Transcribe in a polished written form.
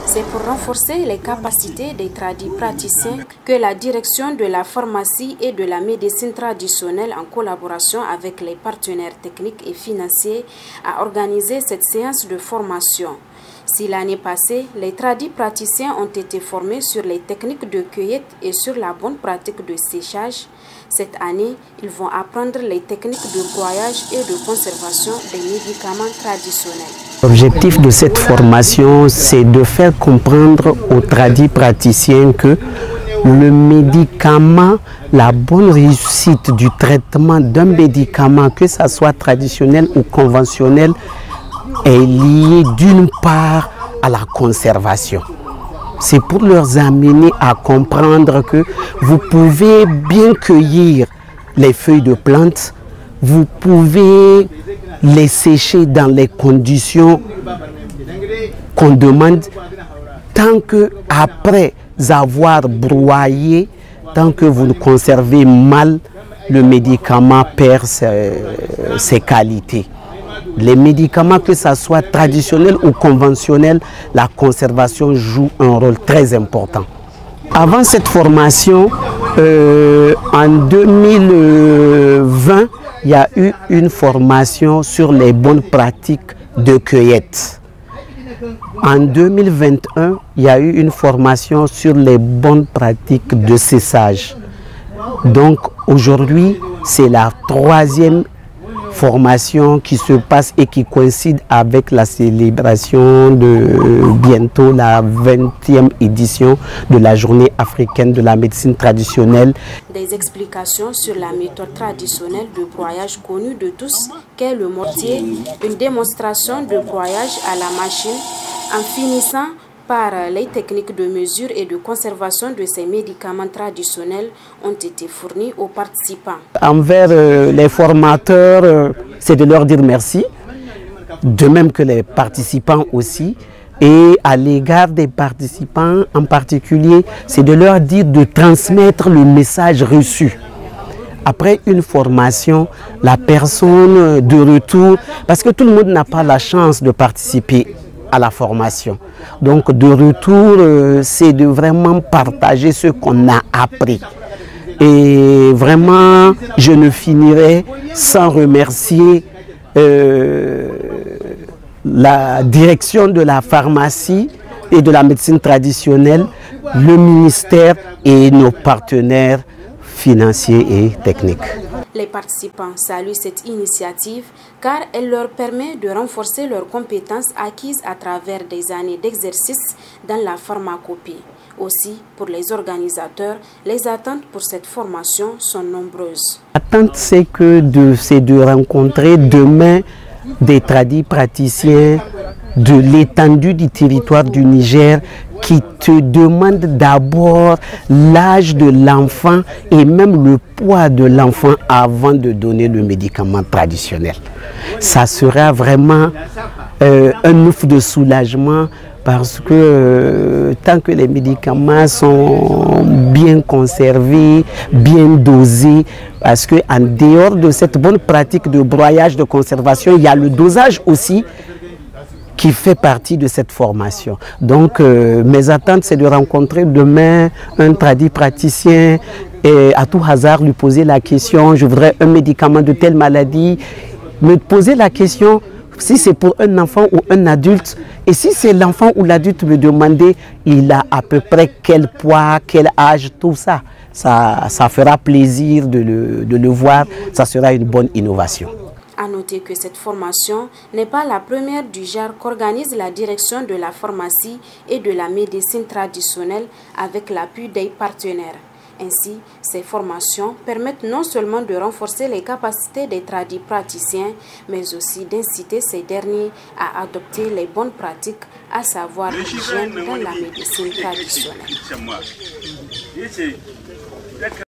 C'est pour renforcer les capacités des praticiens que la direction de la pharmacie et de la médecine traditionnelle, en collaboration avec les partenaires techniques et financiers, a organisé cette séance de formation. Si l'année passée, les praticiens ont été formés sur les techniques de cueillette et sur la bonne pratique de séchage, cette année, ils vont apprendre les techniques de broyage et de conservation des médicaments traditionnels. L'objectif de cette formation, c'est de faire comprendre aux praticiens que le médicament, la bonne réussite du traitement d'un médicament, que ce soit traditionnel ou conventionnel, est lié d'une part à la conservation. C'est pour leur amener à comprendre que vous pouvez bien cueillir les feuilles de plantes, vous pouvez les sécher dans les conditions qu'on demande, tant que après avoir broyé, tant que vous conservez mal, le médicament perd ses qualités. Les médicaments, que ce soit traditionnel ou conventionnel, la conservation joue un rôle très important. Avant cette formation, en 2020, il y a eu une formation sur les bonnes pratiques de cueillette. En 2021, il y a eu une formation sur les bonnes pratiques de séchage. Donc aujourd'hui, c'est la troisième formation qui se passe et qui coïncide avec la célébration de bientôt la 20e édition de la journée africaine de la médecine traditionnelle. Des explications sur la méthode traditionnelle de broyage connue de tous qu'est le mortier, une démonstration de broyage à la machine en finissant par les techniques de mesure et de conservation de ces médicaments traditionnels ont été fournis aux participants. Envers les formateurs, c'est de leur dire merci, de même que les participants aussi. Et à l'égard des participants en particulier, c'est de leur dire de transmettre le message reçu. Après une formation, la personne de retour, parce que tout le monde n'a pas la chance de participer à la formation. Donc de retour, c'est de vraiment partager ce qu'on a appris. Et vraiment, je ne finirai sans remercier la direction de la pharmacie et de la médecine traditionnelle, le ministère et nos partenaires financiers et techniques. Les participants saluent cette initiative car elle leur permet de renforcer leurs compétences acquises à travers des années d'exercice dans la pharmacopée. Aussi, pour les organisateurs, les attentes pour cette formation sont nombreuses. L'attente, c'est de rencontrer demain des praticiens de l'étendue du territoire du Niger qui te demandent d'abord l'âge de l'enfant et même le poids de l'enfant avant de donner le médicament traditionnel. Ça sera vraiment un ouf de soulagement parce que tant que les médicaments sont bien conservés, bien dosés, parce qu'en dehors de cette bonne pratique de broyage, de conservation, il y a le dosage aussi qui fait partie de cette formation. Donc mes attentes, c'est de rencontrer demain un praticien et à tout hasard lui poser la question, je voudrais un médicament de telle maladie, me poser la question si c'est pour un enfant ou un adulte, et si c'est l'enfant ou l'adulte, me demander il a à peu près quel poids, quel âge, tout ça. Ça fera plaisir de le voir, ça sera une bonne innovation. À noter que cette formation n'est pas la première du genre qu'organise la direction de la pharmacie et de la médecine traditionnelle avec l'appui des partenaires. Ainsi, ces formations permettent non seulement de renforcer les capacités des praticiens, mais aussi d'inciter ces derniers à adopter les bonnes pratiques, à savoir l'hygiène dans la médecine traditionnelle.